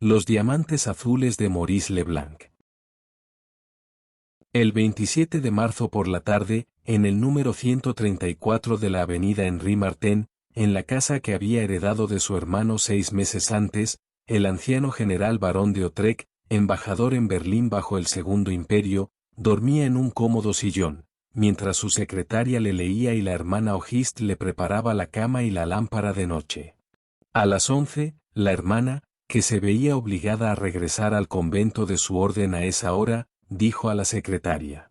Los diamantes azules de Maurice Leblanc. El 27 de marzo por la tarde, en el número 134 de la avenida Henri Martin, en la casa que había heredado de su hermano 6 meses antes, el anciano general barón de Otrec, embajador en Berlín bajo el Segundo Imperio, dormía en un cómodo sillón, mientras su secretaria le leía y la hermana Auguste le preparaba la cama y la lámpara de noche. A las 11, la hermana, que se veía obligada a regresar al convento de su orden a esa hora, dijo a la secretaria: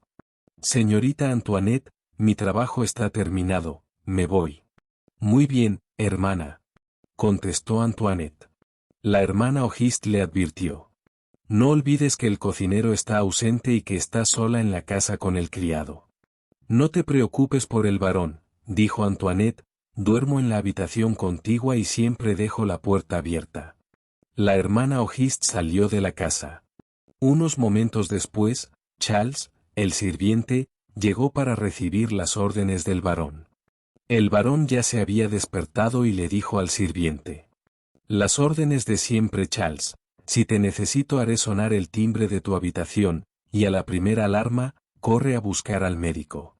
«Señorita Antoinette, mi trabajo está terminado, me voy». «Muy bien, hermana», contestó Antoinette. La hermana Auguste le advirtió: «No olvides que el cocinero está ausente y que estás sola en la casa con el criado». «No te preocupes por el varón», dijo Antoinette, «duermo en la habitación contigua y siempre dejo la puerta abierta». La hermana Auguste salió de la casa. Unos momentos después, Charles, el sirviente, llegó para recibir las órdenes del varón. El varón ya se había despertado y le dijo al sirviente: «Las órdenes de siempre, Charles. Si te necesito haré sonar el timbre de tu habitación, y a la primera alarma, corre a buscar al médico».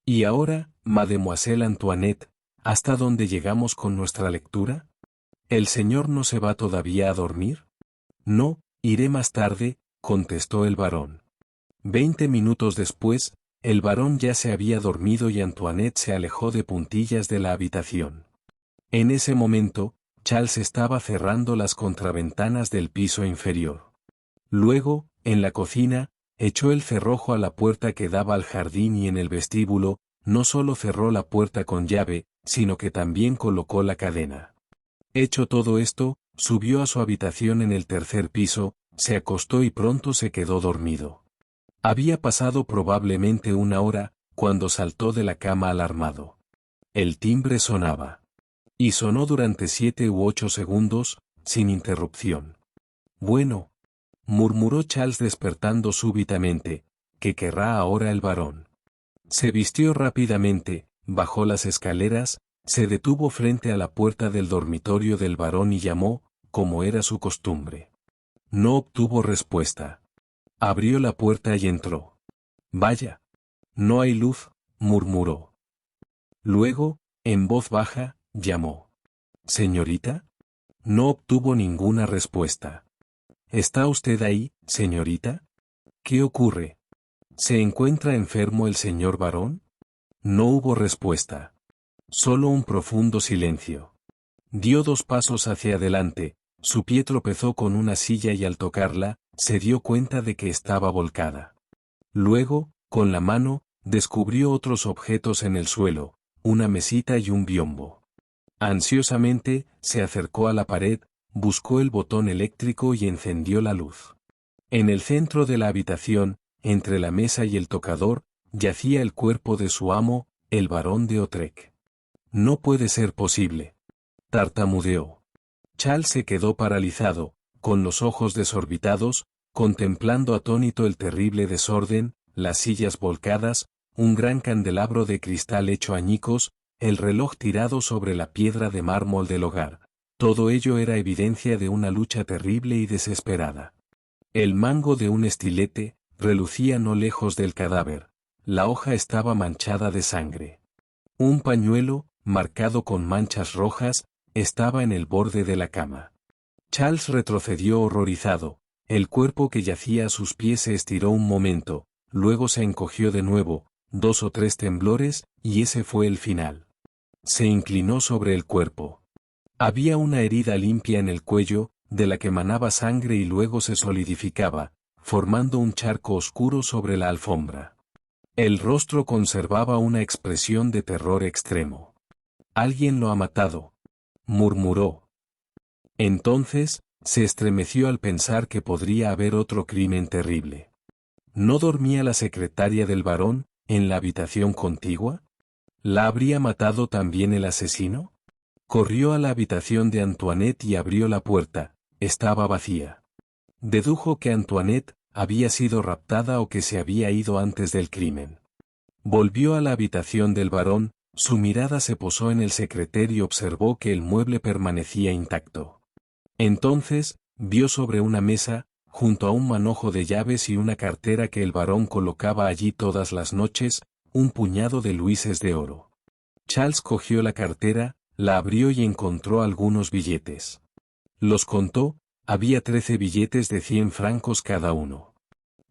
Y ahora, Mademoiselle Antoinette, ¿hasta dónde llegamos con nuestra lectura? ¿El señor no se va todavía a dormir? No, iré más tarde, contestó el varón. 20 minutos después, el varón ya se había dormido y Antoinette se alejó de puntillas de la habitación. En ese momento, Charles estaba cerrando las contraventanas del piso inferior. Luego, en la cocina, echó el cerrojo a la puerta que daba al jardín y en el vestíbulo, no solo cerró la puerta con llave, sino que también colocó la cadena. Hecho todo esto, subió a su habitación en el tercer piso, se acostó y pronto se quedó dormido. Había pasado probablemente una hora, cuando saltó de la cama alarmado. El timbre sonaba. Y sonó durante 7 u 8 segundos, sin interrupción. «Bueno», murmuró Charles despertando súbitamente, «¿qué querrá ahora el varón?». Se vistió rápidamente, bajó las escaleras, se detuvo frente a la puerta del dormitorio del varón y llamó, como era su costumbre. No obtuvo respuesta. Abrió la puerta y entró. «Vaya. No hay luz», murmuró. Luego, en voz baja, llamó: «¿Señorita?». No obtuvo ninguna respuesta. «¿Está usted ahí, señorita? ¿Qué ocurre? ¿Se encuentra enfermo el señor varón?». No hubo respuesta. Solo un profundo silencio. Dio 2 pasos hacia adelante, su pie tropezó con una silla y al tocarla, se dio cuenta de que estaba volcada. Luego, con la mano, descubrió otros objetos en el suelo, una mesita y un biombo. Ansiosamente, se acercó a la pared, buscó el botón eléctrico y encendió la luz. En el centro de la habitación, entre la mesa y el tocador, yacía el cuerpo de su amo, el barón de Otrec. «No puede ser posible», tartamudeó. Charles se quedó paralizado, con los ojos desorbitados, contemplando atónito el terrible desorden, las sillas volcadas, un gran candelabro de cristal hecho añicos, el reloj tirado sobre la piedra de mármol del hogar. Todo ello era evidencia de una lucha terrible y desesperada. El mango de un estilete relucía no lejos del cadáver. La hoja estaba manchada de sangre. Un pañuelo, marcado con manchas rojas, estaba en el borde de la cama. Charles retrocedió horrorizado. El cuerpo que yacía a sus pies se estiró un momento, luego se encogió de nuevo, 2 o 3 temblores, y ese fue el final. Se inclinó sobre el cuerpo. Había una herida limpia en el cuello, de la que manaba sangre y luego se solidificaba, formando un charco oscuro sobre la alfombra. El rostro conservaba una expresión de terror extremo. «Alguien lo ha matado», murmuró. Entonces, se estremeció al pensar que podría haber otro crimen terrible. ¿No dormía la secretaria del varón, en la habitación contigua? ¿La habría matado también el asesino? Corrió a la habitación de Antoinette y abrió la puerta, estaba vacía. Dedujo que Antoinette había sido raptada o que se había ido antes del crimen. Volvió a la habitación del varón, su mirada se posó en el secretario y observó que el mueble permanecía intacto. Entonces, vio sobre una mesa, junto a un manojo de llaves y una cartera que el varón colocaba allí todas las noches, un puñado de luises de oro. Charles cogió la cartera, la abrió y encontró algunos billetes. Los contó, había 13 billetes de 100 francos cada uno.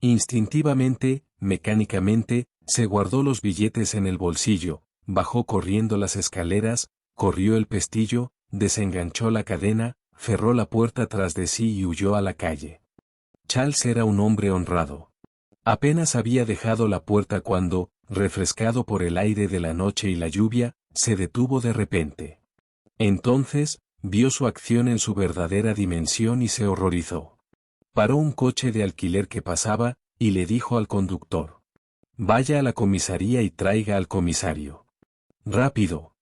Instintivamente, mecánicamente, se guardó los billetes en el bolsillo, bajó corriendo las escaleras, corrió el pestillo, desenganchó la cadena, cerró la puerta tras de sí y huyó a la calle. Charles era un hombre honrado. Apenas había dejado la puerta cuando, refrescado por el aire de la noche y la lluvia, se detuvo de repente. Entonces, vio su acción en su verdadera dimensión y se horrorizó. Paró un coche de alquiler que pasaba, y le dijo al conductor: «Vaya a la comisaría y traiga al comisario. Rápido.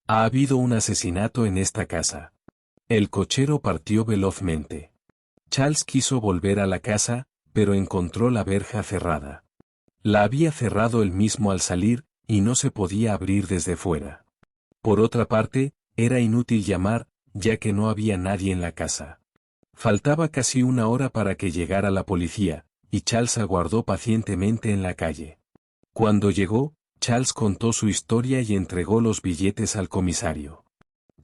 Ha habido un asesinato en esta casa». El cochero partió velozmente. Charles quiso volver a la casa, pero encontró la verja cerrada. La había cerrado él mismo al salir, y no se podía abrir desde fuera. Por otra parte, era inútil llamar, ya que no había nadie en la casa. Faltaba casi una hora para que llegara la policía, y Charles aguardó pacientemente en la calle. Cuando llegó, Charles contó su historia y entregó los billetes al comisario.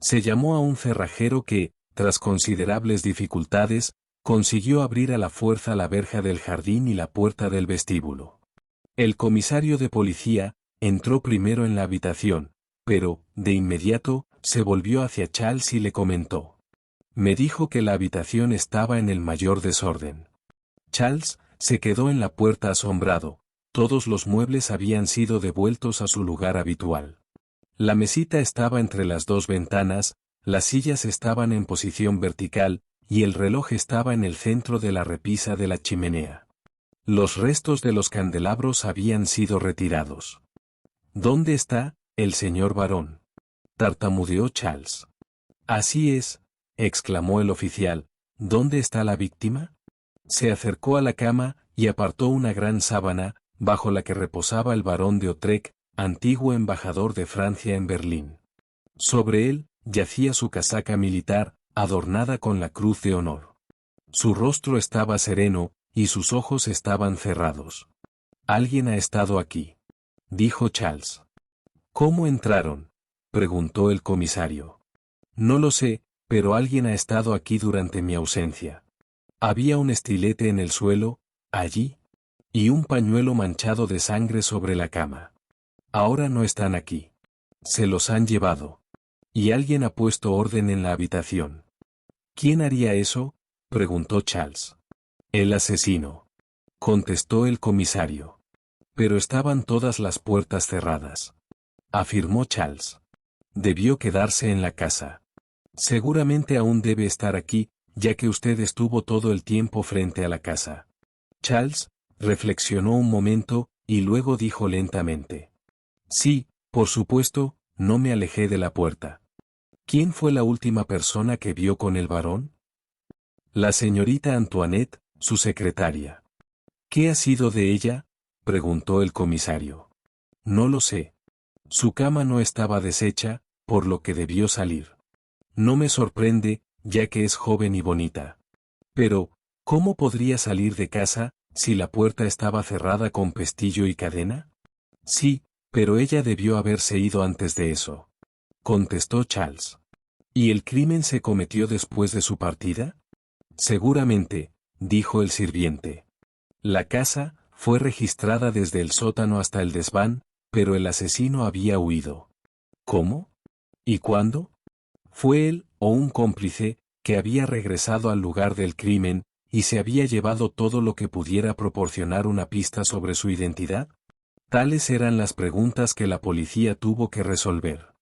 Se llamó a un cerrajero que, tras considerables dificultades, consiguió abrir a la fuerza la verja del jardín y la puerta del vestíbulo. El comisario de policía entró primero en la habitación, pero, de inmediato, se volvió hacia Charles y le comentó: «Me dijo que la habitación estaba en el mayor desorden». Charles se quedó en la puerta asombrado. Todos los muebles habían sido devueltos a su lugar habitual. La mesita estaba entre las dos ventanas, las sillas estaban en posición vertical, y el reloj estaba en el centro de la repisa de la chimenea. Los restos de los candelabros habían sido retirados. «¿Dónde está el señor barón?», tartamudeó Charles. «Así es», exclamó el oficial. «¿Dónde está la víctima?». Se acercó a la cama, y apartó una gran sábana, bajo la que reposaba el barón de Autrec, antiguo embajador de Francia en Berlín. Sobre él, yacía su casaca militar, adornada con la cruz de honor. Su rostro estaba sereno, y sus ojos estaban cerrados. «Alguien ha estado aquí», dijo Charles. «¿Cómo entraron?», preguntó el comisario. «No lo sé, pero alguien ha estado aquí durante mi ausencia. Había un estilete en el suelo, allí, y un pañuelo manchado de sangre sobre la cama. Ahora no están aquí. Se los han llevado. Y alguien ha puesto orden en la habitación». «¿Quién haría eso?», preguntó Charles. «El asesino», contestó el comisario. «Pero estaban todas las puertas cerradas», afirmó Charles. «Debió quedarse en la casa. Seguramente aún debe estar aquí, ya que usted estuvo todo el tiempo frente a la casa». Charles reflexionó un momento, y luego dijo lentamente: «Sí, por supuesto, no me alejé de la puerta». «¿Quién fue la última persona que vio con el varón?». «La señorita Antoinette, su secretaria». «¿Qué ha sido de ella?», preguntó el comisario. «No lo sé. Su cama no estaba deshecha, por lo que debió salir. No me sorprende, ya que es joven y bonita. Pero, ¿cómo podría salir de casa, si la puerta estaba cerrada con pestillo y cadena?». «Sí, pero ella debió haberse ido antes de eso», contestó Charles. «¿Y el crimen se cometió después de su partida?». «Seguramente», dijo el sirviente. «La casa fue registrada desde el sótano hasta el desván, pero el asesino había huido». «¿Cómo? ¿Y cuándo?». «Fue él, o un cómplice, que había regresado al lugar del crimen, y se había llevado todo lo que pudiera proporcionar una pista sobre su identidad». Tales eran las preguntas que la policía tuvo que resolver.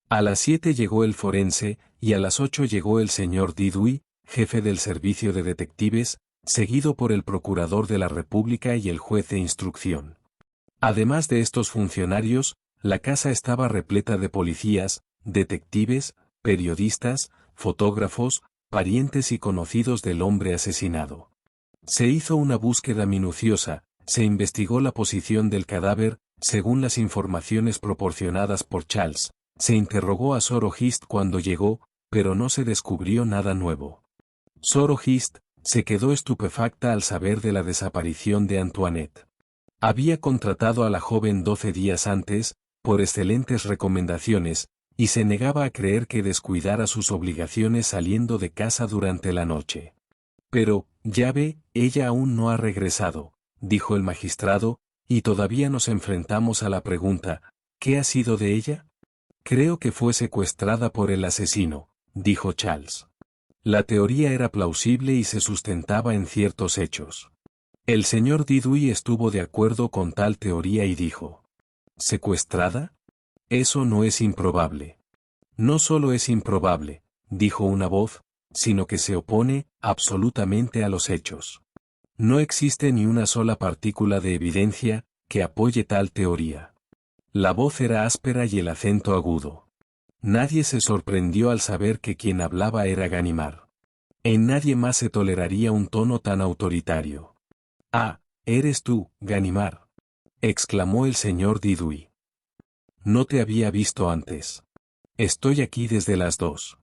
A las 7 llegó el forense, y a las 8 llegó el señor Didouy, jefe del servicio de detectives, seguido por el procurador de la República y el juez de instrucción. Además de estos funcionarios, la casa estaba repleta de policías, detectives, periodistas, fotógrafos, parientes y conocidos del hombre asesinado. Se hizo una búsqueda minuciosa, se investigó la posición del cadáver, según las informaciones proporcionadas por Charles, se interrogó a Sor Auguste cuando llegó, pero no se descubrió nada nuevo. Soro Hist se quedó estupefacta al saber de la desaparición de Antoinette. Había contratado a la joven 12 días antes, por excelentes recomendaciones, y se negaba a creer que descuidara sus obligaciones saliendo de casa durante la noche. Pero, ya ve, ella aún no ha regresado, dijo el magistrado, y todavía nos enfrentamos a la pregunta, ¿qué ha sido de ella? Creo que fue secuestrada por el asesino, dijo Charles. La teoría era plausible y se sustentaba en ciertos hechos. El señor Didui estuvo de acuerdo con tal teoría y dijo: ¿secuestrada? Eso no es improbable. No solo es improbable, dijo una voz, sino que se opone absolutamente a los hechos. No existe ni una sola partícula de evidencia que apoye tal teoría. La voz era áspera y el acento agudo. Nadie se sorprendió al saber que quien hablaba era Ganimard. En nadie más se toleraría un tono tan autoritario. «Ah, eres tú, Ganimard», exclamó el señor Didui. «No te había visto antes. Estoy aquí desde las 2.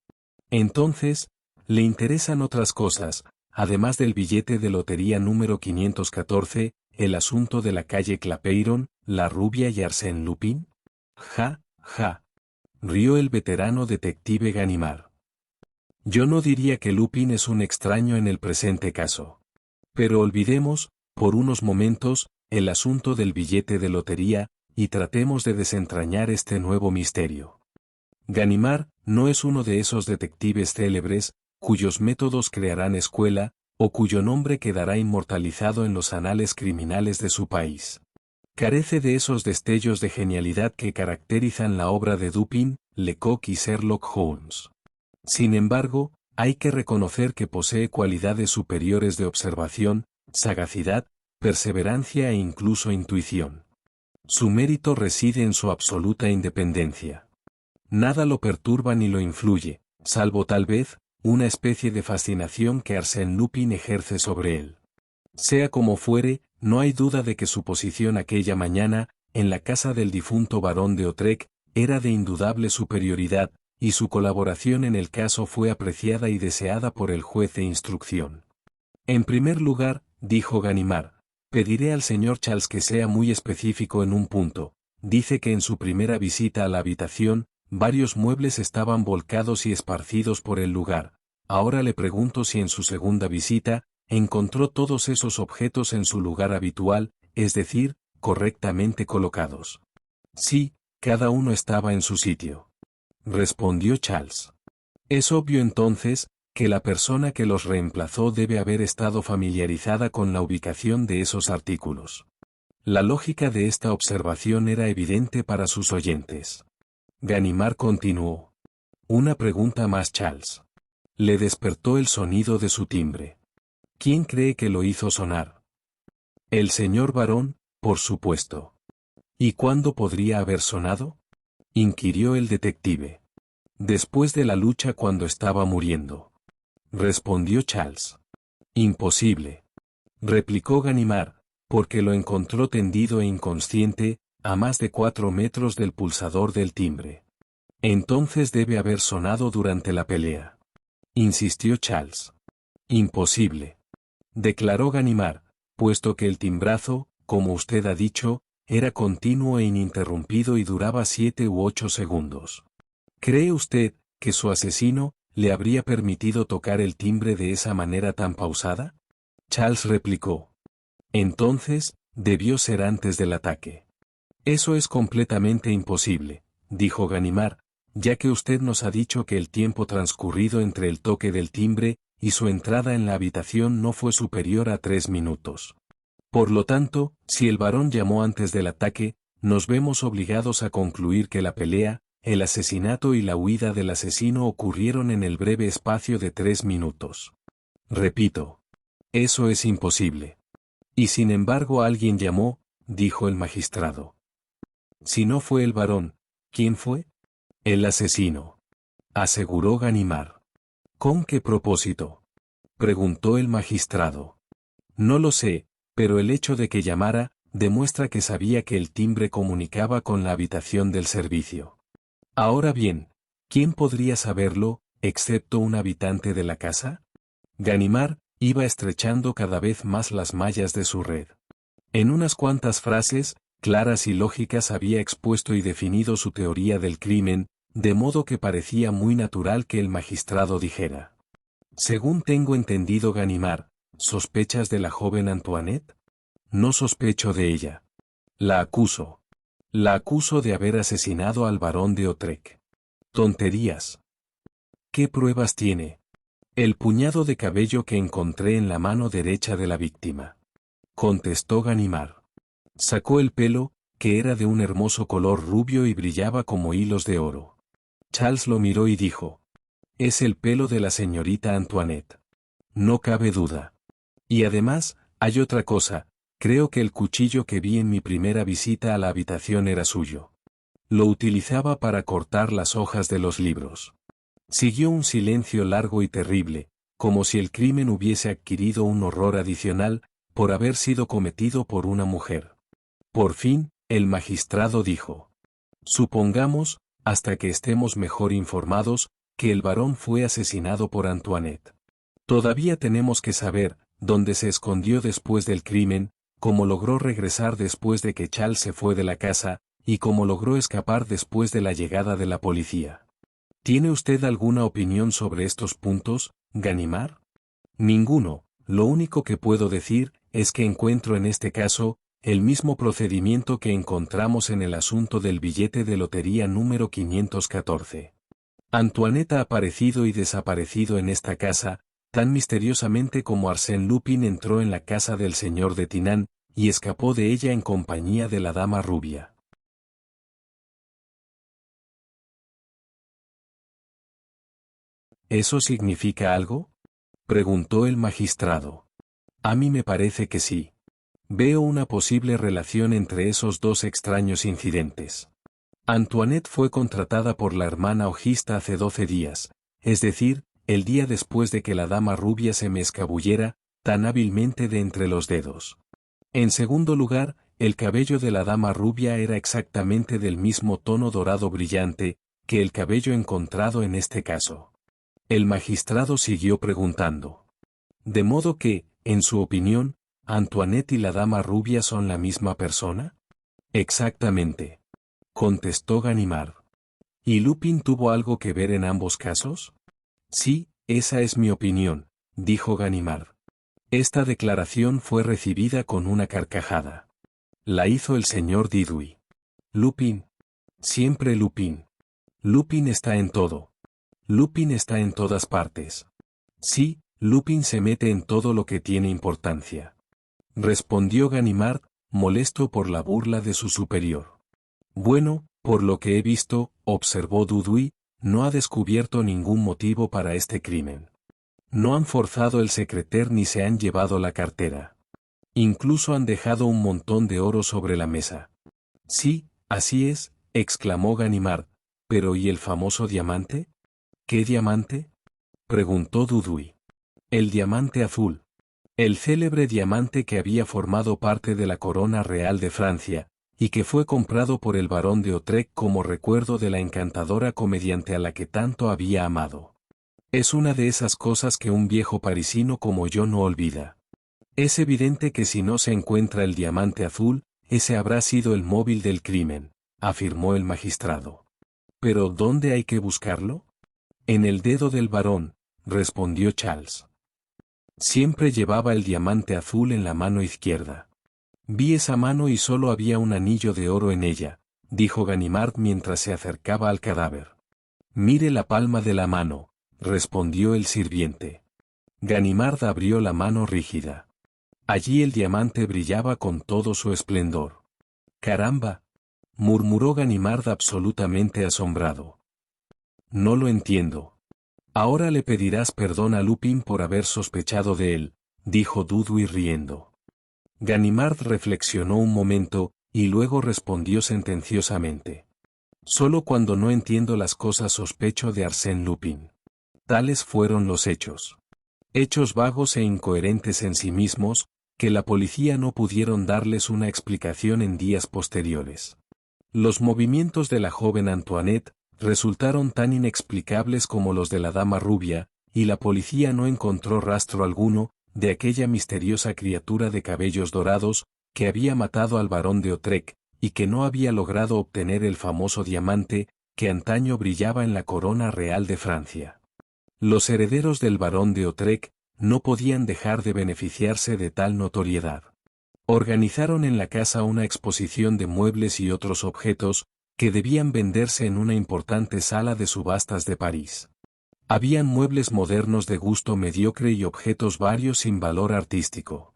Entonces, le interesan otras cosas, además del billete de lotería número 514, el asunto de la calle Clapeyron, la rubia y Arsène Lupin». «Ja, ja», rió el veterano detective Ganimard. «Yo no diría que Lupin es un extraño en el presente caso. Pero olvidemos, por unos momentos, el asunto del billete de lotería, y tratemos de desentrañar este nuevo misterio. Ganimard no es uno de esos detectives célebres, cuyos métodos crearán escuela, o cuyo nombre quedará inmortalizado en los anales criminales de su país. Carece de esos destellos de genialidad que caracterizan la obra de Dupin, Lecoq y Sherlock Holmes. Sin embargo, hay que reconocer que posee cualidades superiores de observación, sagacidad, perseverancia e incluso intuición. Su mérito reside en su absoluta independencia. Nada lo perturba ni lo influye, salvo tal vez, una especie de fascinación que Arsène Lupin ejerce sobre él. Sea como fuere, no hay duda de que su posición aquella mañana, en la casa del difunto barón de Otrec, era de indudable superioridad, y su colaboración en el caso fue apreciada y deseada por el juez de instrucción. En primer lugar, dijo Ganimard, pediré al señor Charles que sea muy específico en un punto. Dice que en su primera visita a la habitación, varios muebles estaban volcados y esparcidos por el lugar. Ahora le pregunto si en su segunda visita, encontró todos esos objetos en su lugar habitual, es decir, correctamente colocados. Sí, cada uno estaba en su sitio, respondió Charles. Es obvio entonces, que la persona que los reemplazó debe haber estado familiarizada con la ubicación de esos artículos. La lógica de esta observación era evidente para sus oyentes. Ganimard continuó. Una pregunta más, Charles. Le despertó el sonido de su timbre. ¿Quién cree que lo hizo sonar? El señor barón, por supuesto. ¿Y cuándo podría haber sonado? Inquirió el detective. Después de la lucha cuando estaba muriendo, respondió Charles. Imposible, replicó Ganimard, porque lo encontró tendido e inconsciente, a más de 4 metros del pulsador del timbre. Entonces debe haber sonado durante la pelea, insistió Charles. Imposible, declaró Ganimard, puesto que el timbrazo, como usted ha dicho, era continuo e ininterrumpido y duraba 7 u 8 segundos. ¿Cree usted que su asesino le habría permitido tocar el timbre de esa manera tan pausada? Charles replicó. Entonces, debió ser antes del ataque. Eso es completamente imposible, dijo Ganimard, ya que usted nos ha dicho que el tiempo transcurrido entre el toque del timbre y su entrada en la habitación no fue superior a 3 minutos. Por lo tanto, si el barón llamó antes del ataque, nos vemos obligados a concluir que la pelea, el asesinato y la huida del asesino ocurrieron en el breve espacio de 3 minutos. Repito, eso es imposible. Y sin embargo alguien llamó, dijo el magistrado. Si no fue el barón, ¿quién fue? El asesino, aseguró Ganimard. ¿Con qué propósito?, preguntó el magistrado. No lo sé, pero el hecho de que llamara, demuestra que sabía que el timbre comunicaba con la habitación del servicio. Ahora bien, ¿quién podría saberlo, excepto un habitante de la casa? Ganimard iba estrechando cada vez más las mallas de su red. En unas cuantas frases, claras y lógicas había expuesto y definido su teoría del crimen, de modo que parecía muy natural que el magistrado dijera: «Según tengo entendido, Ganimard, ¿sospechas de la joven Antoinette?» «No sospecho de ella. La acuso. La acuso de haber asesinado al barón de Autrec». «Tonterías. ¿Qué pruebas tiene?» «El puñado de cabello que encontré en la mano derecha de la víctima», contestó Ganimard. Sacó el pelo, que era de un hermoso color rubio y brillaba como hilos de oro. Charles lo miró y dijo: «Es el pelo de la señorita Antoinette. No cabe duda. Y además, hay otra cosa, creo que el cuchillo que vi en mi primera visita a la habitación era suyo. Lo utilizaba para cortar las hojas de los libros». Siguió un silencio largo y terrible, como si el crimen hubiese adquirido un horror adicional, por haber sido cometido por una mujer. Por fin, el magistrado dijo: «Supongamos, hasta que estemos mejor informados, que el barón fue asesinado por Antoinette. Todavía tenemos que saber dónde se escondió después del crimen, cómo logró regresar después de que Charles se fue de la casa, y cómo logró escapar después de la llegada de la policía. ¿Tiene usted alguna opinión sobre estos puntos, Ganimard?» «Ninguno. Lo único que puedo decir es que encuentro en este caso el mismo procedimiento que encontramos en el asunto del billete de lotería número 514. Antoinette ha aparecido y desaparecido en esta casa, tan misteriosamente como Arsène Lupin entró en la casa del señor de Tinán, y escapó de ella en compañía de la dama rubia». «¿Eso significa algo?», preguntó el magistrado. «A mí me parece que sí. Veo una posible relación entre esos dos extraños incidentes. Antoinette fue contratada por la hermana Ogista hace 12 días, es decir, el día después de que la dama rubia se me escabullera tan hábilmente de entre los dedos. En segundo lugar, el cabello de la dama rubia era exactamente del mismo tono dorado brillante que el cabello encontrado en este caso». El magistrado siguió preguntando: «¿De modo que, en su opinión, Antoinette y la dama rubia son la misma persona?» «Exactamente», contestó Ganimard. «¿Y Lupin tuvo algo que ver en ambos casos?» «Sí, esa es mi opinión», dijo Ganimard. Esta declaración fue recibida con una carcajada. La hizo el señor Didouy. «Lupin. Siempre Lupin. Lupin está en todo. Lupin está en todas partes. Sí, Lupin se mete en todo lo que tiene importancia», respondió Ganimard, molesto por la burla de su superior. «Bueno, por lo que he visto», observó Dudouis, «no ha descubierto ningún motivo para este crimen. No han forzado el secretaire ni se han llevado la cartera. Incluso han dejado un montón de oro sobre la mesa». «Sí, así es», exclamó Ganimard, «pero ¿y el famoso diamante?» «¿Qué diamante?», preguntó Dudouis. «El diamante azul. El célebre diamante que había formado parte de la corona real de Francia, y que fue comprado por el barón de Autrec como recuerdo de la encantadora comediante a la que tanto había amado. Es una de esas cosas que un viejo parisino como yo no olvida. Es evidente que si no se encuentra el diamante azul, ese habrá sido el móvil del crimen», afirmó el magistrado. «¿Pero dónde hay que buscarlo?». «En el dedo del barón», respondió Charles. «Siempre llevaba el diamante azul en la mano izquierda». «Vi esa mano y solo había un anillo de oro en ella», dijo Ganimard mientras se acercaba al cadáver. «Mire la palma de la mano», respondió el sirviente. Ganimard abrió la mano rígida. Allí el diamante brillaba con todo su esplendor. «Caramba», murmuró Ganimard absolutamente asombrado. «No lo entiendo». «Ahora le pedirás perdón a Lupin por haber sospechado de él», dijo Dudouis riendo. Ganimard reflexionó un momento, y luego respondió sentenciosamente: «Solo cuando no entiendo las cosas sospecho de Arsène Lupin. Tales fueron los hechos. Hechos vagos e incoherentes en sí mismos, que la policía no pudieron darles una explicación en días posteriores. Los movimientos de la joven Antoinette resultaron tan inexplicables como los de la dama rubia, y la policía no encontró rastro alguno de aquella misteriosa criatura de cabellos dorados que había matado al barón de Otrec y que no había logrado obtener el famoso diamante que antaño brillaba en la corona real de Francia. Los herederos del barón de Otrec no podían dejar de beneficiarse de tal notoriedad. Organizaron en la casa una exposición de muebles y otros objetos que debían venderse en una importante sala de subastas de París. Habían muebles modernos de gusto mediocre y objetos varios sin valor artístico.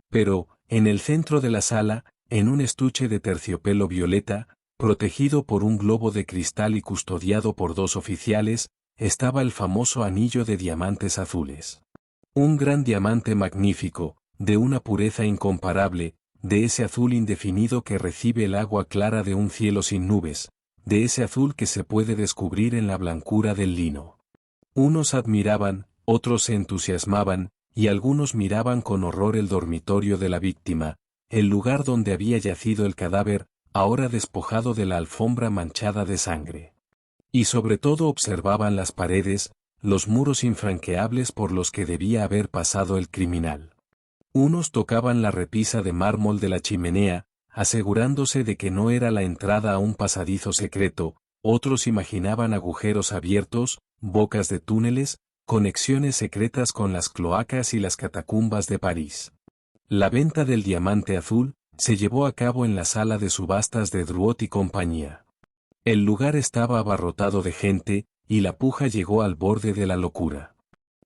Pero, en el centro de la sala, en un estuche de terciopelo violeta, protegido por un globo de cristal y custodiado por dos oficiales, estaba el famoso anillo de diamantes azules. Un gran diamante magnífico, de una pureza incomparable, de ese azul indefinido que recibe el agua clara de un cielo sin nubes, de ese azul que se puede descubrir en la blancura del lino. Unos admiraban, otros se entusiasmaban, y algunos miraban con horror el dormitorio de la víctima, el lugar donde había yacido el cadáver, ahora despojado de la alfombra manchada de sangre. Y sobre todo observaban las paredes, los muros infranqueables por los que debía haber pasado el criminal. Unos tocaban la repisa de mármol de la chimenea, asegurándose de que no era la entrada a un pasadizo secreto, otros imaginaban agujeros abiertos, bocas de túneles, conexiones secretas con las cloacas y las catacumbas de París. La venta del diamante azul se llevó a cabo en la sala de subastas de Drouot y compañía. El lugar estaba abarrotado de gente, y la puja llegó al borde de la locura.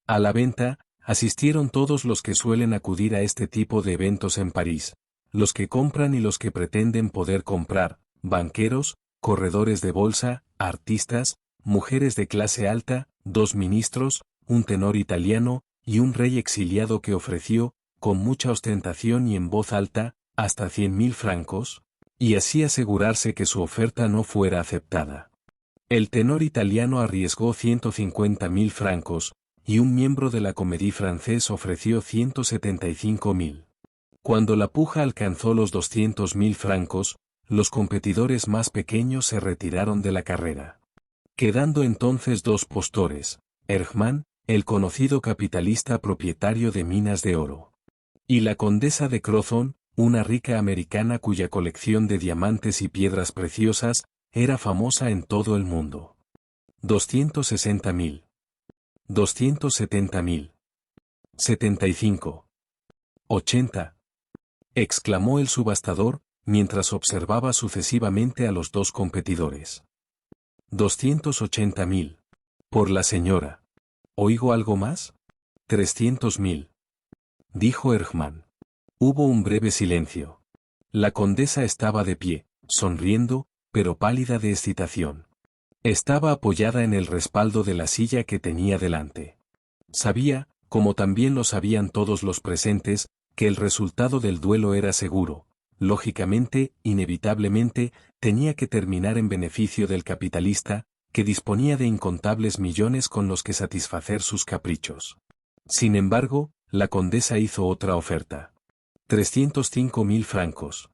A la venta, asistieron todos los que suelen acudir a este tipo de eventos en París, los que compran y los que pretenden poder comprar, banqueros, corredores de bolsa, artistas, mujeres de clase alta, 2 ministros, un tenor italiano, y un rey exiliado que ofreció, con mucha ostentación y en voz alta, hasta 100.000 francos, y así asegurarse que su oferta no fuera aceptada. El tenor italiano arriesgó 150.000 francos, y un miembro de la Comédie Française ofreció 175.000. Cuando la puja alcanzó los 200.000 francos, los competidores más pequeños se retiraron de la carrera. Quedando entonces dos postores, Erckmann, el conocido capitalista propietario de minas de oro, y la condesa de Crozon, una rica americana cuya colección de diamantes y piedras preciosas era famosa en todo el mundo. 260.000. 270.000. 75. 80. Exclamó el subastador, mientras observaba sucesivamente a los dos competidores. 280.000. Por la señora. ¿Oigo algo más? 300.000. Dijo Erckmann. Hubo un breve silencio. La condesa estaba de pie, sonriendo, pero pálida de excitación. Estaba apoyada en el respaldo de la silla que tenía delante. Sabía, como también lo sabían todos los presentes, que el resultado del duelo era seguro. Lógicamente, inevitablemente, tenía que terminar en beneficio del capitalista, que disponía de incontables millones con los que satisfacer sus caprichos. Sin embargo, la condesa hizo otra oferta. 305.000 francos.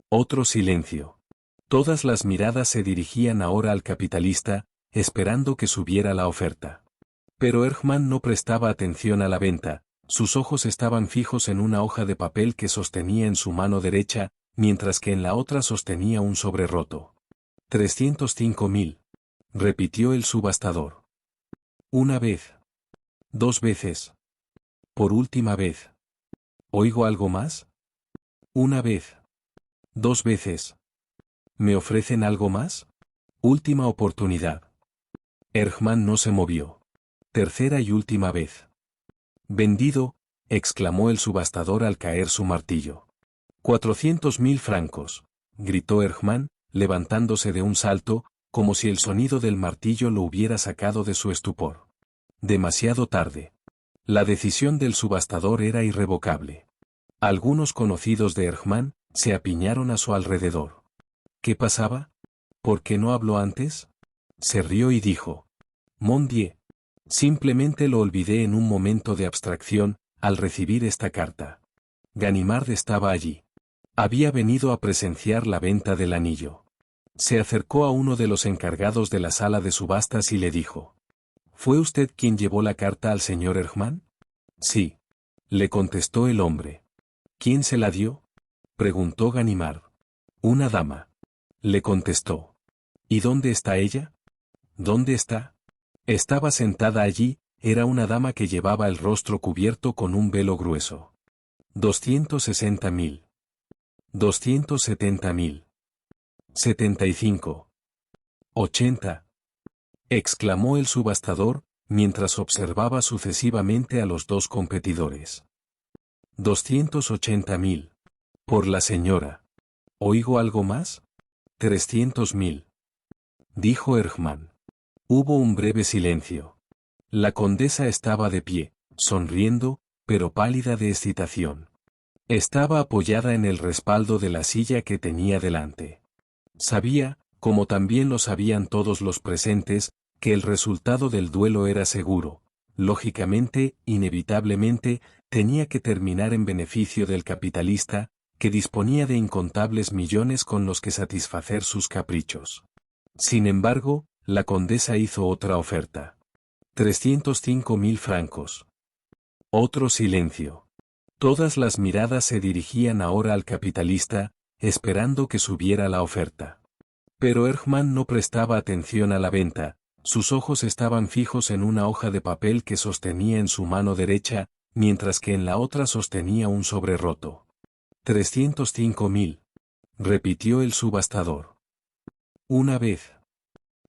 Otro silencio. Todas las miradas se dirigían ahora al capitalista, esperando que subiera la oferta. Pero Erckmann no prestaba atención a la venta, sus ojos estaban fijos en una hoja de papel que sostenía en su mano derecha, mientras que en la otra sostenía un sobre roto. 305.000. Repitió el subastador. Una vez. 2 veces. Por última vez. ¿Oigo algo más? Una vez. 2 veces. ¿Me ofrecen algo más? Última oportunidad. Erckmann no se movió. Tercera y última vez. Vendido, exclamó el subastador al caer su martillo. 400.000 francos, gritó Erckmann, levantándose de un salto, como si el sonido del martillo lo hubiera sacado de su estupor. Demasiado tarde. La decisión del subastador era irrevocable. Algunos conocidos de Erckmann se apiñaron a su alrededor. ¿Qué pasaba? ¿Por qué no habló antes? Se rió y dijo. Mon Dieu. Simplemente lo olvidé en un momento de abstracción, al recibir esta carta. Ganimard estaba allí. Había venido a presenciar la venta del anillo. Se acercó a uno de los encargados de la sala de subastas y le dijo. ¿Fue usted quien llevó la carta al señor Erckmann? Sí. Le contestó el hombre. ¿Quién se la dio? Preguntó Ganimard. Una dama. Le contestó. ¿Y dónde está ella? ¿Dónde está? Estaba sentada allí, era una dama que llevaba el rostro cubierto con un velo grueso. 260.000. 270.000. 75. 80. Exclamó el subastador, mientras observaba sucesivamente a los dos competidores. 280.000. Por la señora. ¿Oigo algo más? 300.000. Dijo Erckmann. Hubo un breve silencio. La condesa estaba de pie, sonriendo, pero pálida de excitación. Estaba apoyada en el respaldo de la silla que tenía delante. Sabía, como también lo sabían todos los presentes, que el resultado del duelo era seguro. Lógicamente, inevitablemente, tenía que terminar en beneficio del capitalista, que disponía de incontables millones con los que satisfacer sus caprichos. Sin embargo, la condesa hizo otra oferta. 305.000 francos. Otro silencio. Todas las miradas se dirigían ahora al capitalista, esperando que subiera la oferta. Pero Erckmann no prestaba atención a la venta, sus ojos estaban fijos en una hoja de papel que sostenía en su mano derecha, mientras que en la otra sostenía un sobre roto. 305.000. Repitió el subastador. Una vez.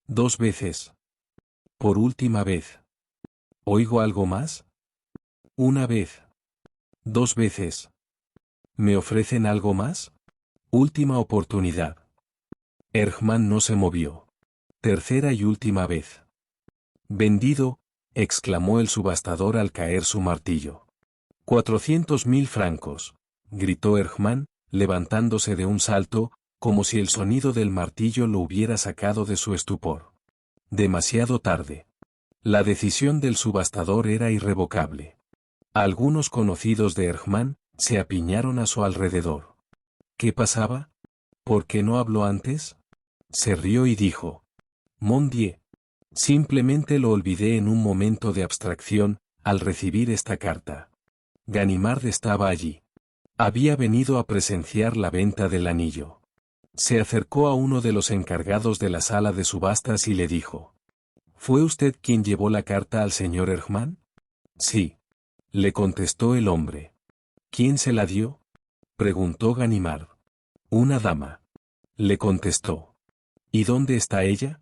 Dos veces. Por última vez. ¿Oigo algo más? Una vez. Dos veces. ¿Me ofrecen algo más? Última oportunidad. Erckmann no se movió. Tercera y última vez. Vendido, exclamó el subastador al caer su martillo. 400.000 francos, gritó Erckmann, levantándose de un salto, como si el sonido del martillo lo hubiera sacado de su estupor. Demasiado tarde. La decisión del subastador era irrevocable. Algunos conocidos de Erckmann se apiñaron a su alrededor. ¿Qué pasaba? ¿Por qué no habló antes? Se rió y dijo. Mon Dieu. Simplemente lo olvidé en un momento de abstracción, al recibir esta carta. Ganimard estaba allí. Había venido a presenciar la venta del anillo. Se acercó a uno de los encargados de la sala de subastas y le dijo. ¿Fue usted quien llevó la carta al señor Erckmann? Sí. Le contestó el hombre. ¿Quién se la dio? Preguntó Ganimard. Una dama. Le contestó. ¿Y dónde está ella?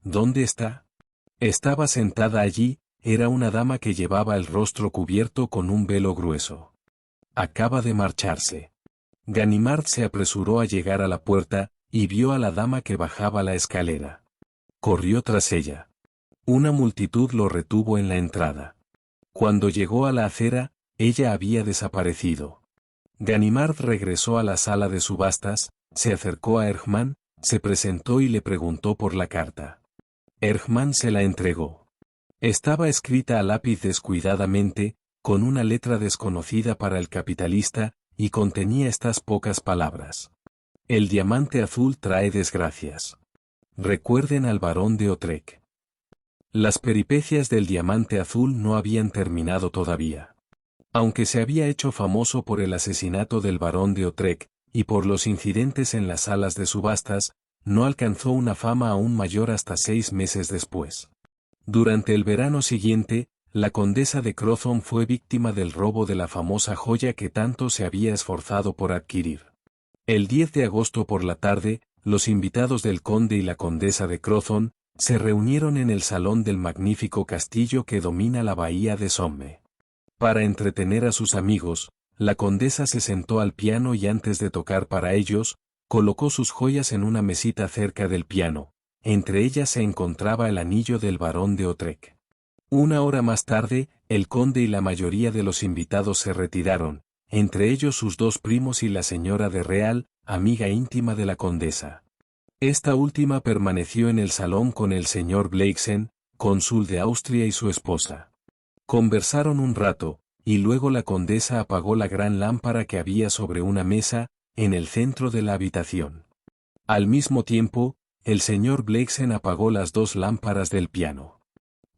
¿Dónde está? Estaba sentada allí, era una dama que llevaba el rostro cubierto con un velo grueso. Acaba de marcharse. Ganimard se apresuró a llegar a la puerta, y vio a la dama que bajaba la escalera. Corrió tras ella. Una multitud lo retuvo en la entrada. Cuando llegó a la acera, ella había desaparecido. Ganimard regresó a la sala de subastas, se acercó a Erckmann, se presentó y le preguntó por la carta. Erckmann se la entregó. Estaba escrita a lápiz descuidadamente, con una letra desconocida para el capitalista, y contenía estas pocas palabras. El diamante azul trae desgracias. Recuerden al barón de Otrec. Las peripecias del diamante azul no habían terminado todavía. Aunque se había hecho famoso por el asesinato del barón de Otrec, y por los incidentes en las salas de subastas, no alcanzó una fama aún mayor hasta 6 meses después. Durante el verano siguiente, la condesa de Crozon fue víctima del robo de la famosa joya que tanto se había esforzado por adquirir. El 10 de agosto por la tarde, los invitados del conde y la condesa de Crozon se reunieron en el salón del magnífico castillo que domina la bahía de Somme. Para entretener a sus amigos, la condesa se sentó al piano y antes de tocar para ellos, colocó sus joyas en una mesita cerca del piano. Entre ellas se encontraba el anillo del barón de Otrec. Una hora más tarde, el conde y la mayoría de los invitados se retiraron, entre ellos sus dos primos y la señora de Real, amiga íntima de la condesa. Esta última permaneció en el salón con el señor Bleixen, cónsul de Austria y su esposa. Conversaron un rato, y luego la condesa apagó la gran lámpara que había sobre una mesa, en el centro de la habitación. Al mismo tiempo, el señor Bleixen apagó las dos lámparas del piano.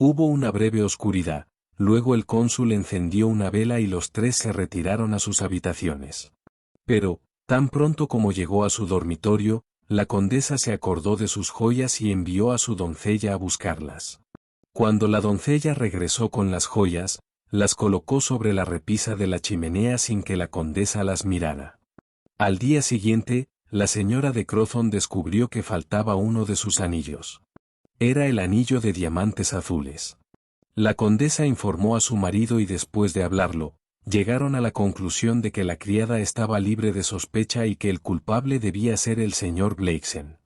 Hubo una breve oscuridad, luego el cónsul encendió una vela y los tres se retiraron a sus habitaciones. Pero, tan pronto como llegó a su dormitorio, la condesa se acordó de sus joyas y envió a su doncella a buscarlas. Cuando la doncella regresó con las joyas, las colocó sobre la repisa de la chimenea sin que la condesa las mirara. Al día siguiente, la señora de Crozon descubrió que faltaba uno de sus anillos. Era el anillo de diamantes azules. La condesa informó a su marido y después de hablarlo, llegaron a la conclusión de que la criada estaba libre de sospecha y que el culpable debía ser el señor Blakeson.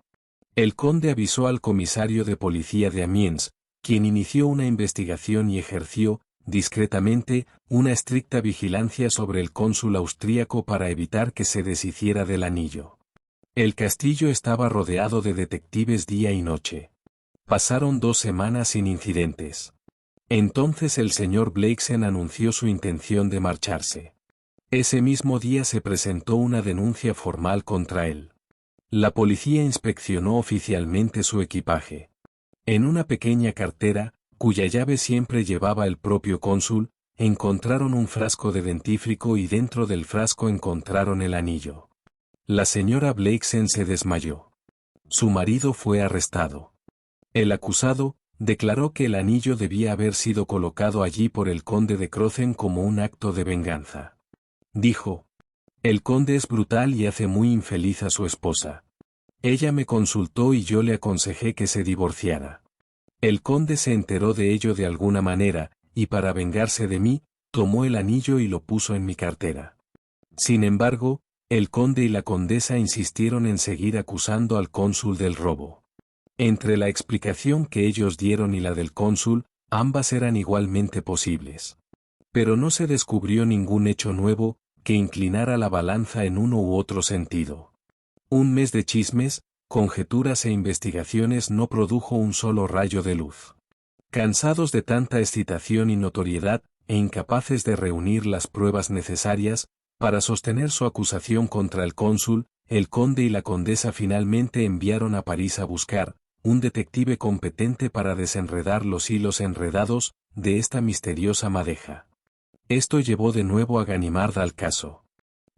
El conde avisó al comisario de policía de Amiens, quien inició una investigación y ejerció, discretamente, una estricta vigilancia sobre el cónsul austríaco para evitar que se deshiciera del anillo. El castillo estaba rodeado de detectives día y noche. Pasaron 2 semanas sin incidentes. Entonces el señor Blakeson anunció su intención de marcharse. Ese mismo día se presentó una denuncia formal contra él. La policía inspeccionó oficialmente su equipaje. En una pequeña cartera, cuya llave siempre llevaba el propio cónsul, encontraron un frasco de dentífrico y dentro del frasco encontraron el anillo. La señora Blakeson se desmayó. Su marido fue arrestado. El acusado declaró que el anillo debía haber sido colocado allí por el conde de Crozon como un acto de venganza. Dijo: «El conde es brutal y hace muy infeliz a su esposa. Ella me consultó y yo le aconsejé que se divorciara. El conde se enteró de ello de alguna manera, y para vengarse de mí, tomó el anillo y lo puso en mi cartera». Sin embargo, el conde y la condesa insistieron en seguir acusando al cónsul del robo. Entre la explicación que ellos dieron y la del cónsul, ambas eran igualmente posibles. Pero no se descubrió ningún hecho nuevo que inclinara la balanza en uno u otro sentido. Un mes de chismes, conjeturas e investigaciones no produjo un solo rayo de luz. Cansados de tanta excitación y notoriedad, e incapaces de reunir las pruebas necesarias para sostener su acusación contra el cónsul, el conde y la condesa finalmente enviaron a París a buscar un detective competente para desenredar los hilos enredados de esta misteriosa madeja. Esto llevó de nuevo a Ganimard al caso.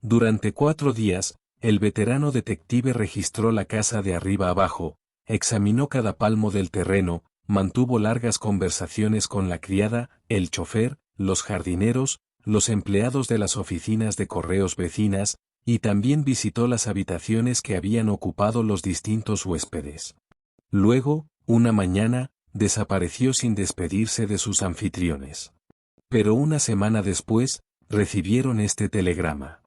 Durante 4 días, el veterano detective registró la casa de arriba abajo, examinó cada palmo del terreno, mantuvo largas conversaciones con la criada, el chofer, los jardineros, los empleados de las oficinas de correos vecinas, y también visitó las habitaciones que habían ocupado los distintos huéspedes. Luego, una mañana, desapareció sin despedirse de sus anfitriones. Pero una semana después, recibieron este telegrama: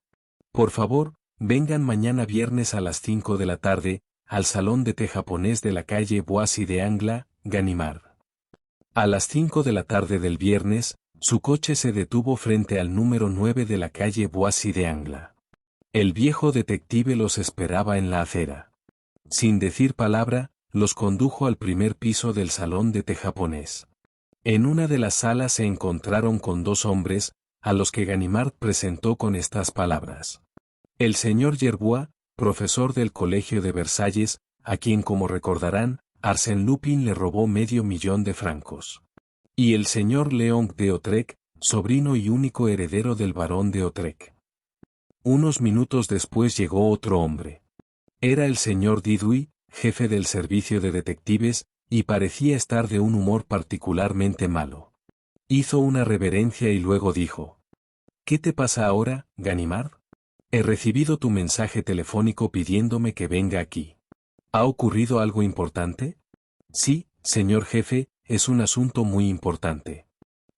«Por favor, vengan mañana viernes a las 5 de la tarde, al salón de té japonés de la calle Boissy de Angla, Ganimard». A las 5 de la tarde del viernes, su coche se detuvo frente al número 9 de la calle Boissy de Angla. El viejo detective los esperaba en la acera. Sin decir palabra, los condujo al primer piso del salón de té japonés. En una de las salas se encontraron con 2 hombres, a los que Ganimard presentó con estas palabras: «El señor Gerbois, profesor del Colegio de Versalles, a quien, como recordarán, Arsène Lupin le robó $500,000. Y el señor Léon de Autrec, sobrino y único heredero del barón de Autrec». Unos minutos después llegó otro hombre. Era el señor Didouy, jefe del servicio de detectives, y parecía estar de un humor particularmente malo. Hizo una reverencia y luego dijo: «¿Qué te pasa ahora, Ganimard? He recibido tu mensaje telefónico pidiéndome que venga aquí. ¿Ha ocurrido algo importante?» «Sí, señor jefe, es un asunto muy importante.